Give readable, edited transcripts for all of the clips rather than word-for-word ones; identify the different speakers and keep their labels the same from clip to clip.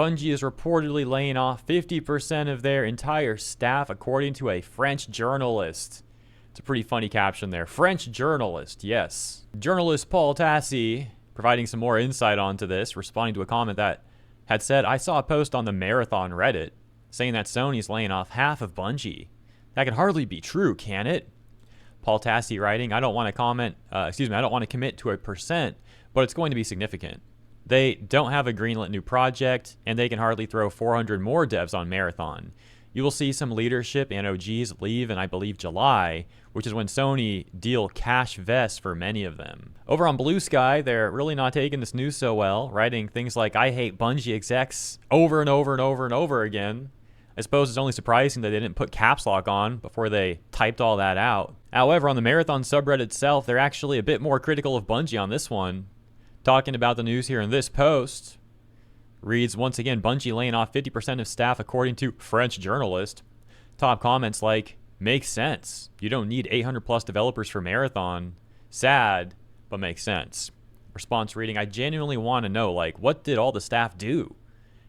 Speaker 1: Bungie is reportedly laying off 50% of their entire staff, according to a French journalist. It's a pretty funny caption there. French journalist, yes. Journalist Paul Tassi providing some more insight onto this, responding to a comment that had said, I saw a post on the Marathon Reddit saying that Sony's laying off half of Bungie. That can hardly be true, can it? Paul Tassi writing, I don't want to commit to a percent, but it's going to be significant. They don't have a greenlit new project, and they can hardly throw 400 more devs on Marathon. You will see some leadership and OGs leave in, I believe, July, which is when Sony deal cash vests for many of them. Over on Blue Sky, they're really not taking this news so well, writing things like, I hate Bungie execs over and over and over and over again. I suppose it's only surprising that they didn't put caps lock on before they typed all that out. However, on the Marathon subreddit itself, they're actually a bit more critical of Bungie on this one. Talking about the news here in this post, reads, once again, Bungie laying off 50% of staff according to French journalist. Top comments like, makes sense. You don't need 800 plus developers for Marathon. Sad, but makes sense. Response reading, I genuinely want to know, like, what did all the staff do?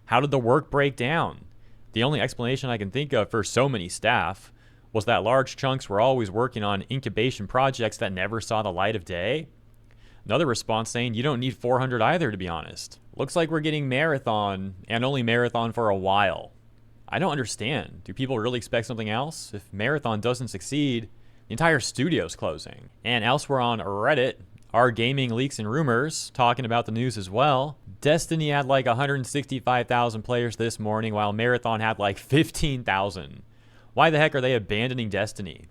Speaker 1: How did the work break down? The only explanation I can think of for so many staff was that large chunks were always working on incubation projects that never saw the light of day. Another response saying, you don't need 400 either, to be honest. Looks like we're getting Marathon, and only Marathon for a while. I don't understand. Do people really expect something else? If Marathon doesn't succeed, the entire studio's closing. And elsewhere on Reddit, our gaming leaks and rumors talking about the news as well. Destiny had like 165,000 players this morning, while Marathon had like 15,000. Why the heck are they abandoning Destiny?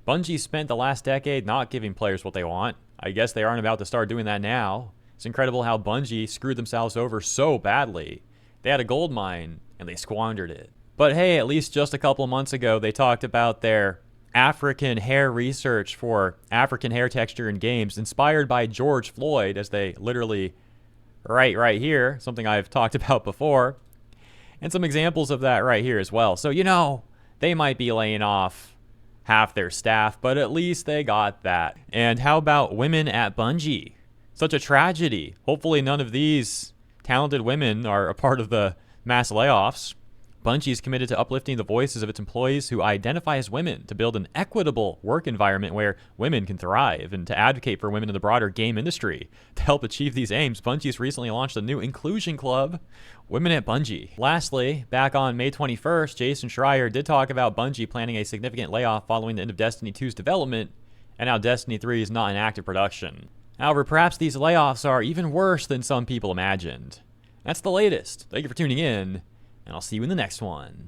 Speaker 1: Bungie spent the last decade not giving players what they want. I guess they aren't about to start doing that now. It's incredible how Bungie screwed themselves over so badly. They had a gold mine, and they squandered it. But hey, at least just a couple months ago, they talked about their African hair research for African hair texture in games, inspired by George Floyd, as they literally write right here, something I've talked about before. And some examples of that right here as well. So, you know, they might be laying off half their staff, but at least they got that. And how about women at Bungie? Such a tragedy. Hopefully none of these talented women are a part of the mass layoffs. Bungie is committed to uplifting the voices of its employees who identify as women to build an equitable work environment where women can thrive and to advocate for women in the broader game industry. To help achieve these aims, Bungie's recently launched a new inclusion club, Women at Bungie. Lastly, back on May 21st, Jason Schreier did talk about Bungie planning a significant layoff following the end of Destiny 2's development, and how Destiny 3 is not in active production. However, perhaps these layoffs are even worse than some people imagined. That's the latest. Thank you for tuning in, and I'll see you in the next one.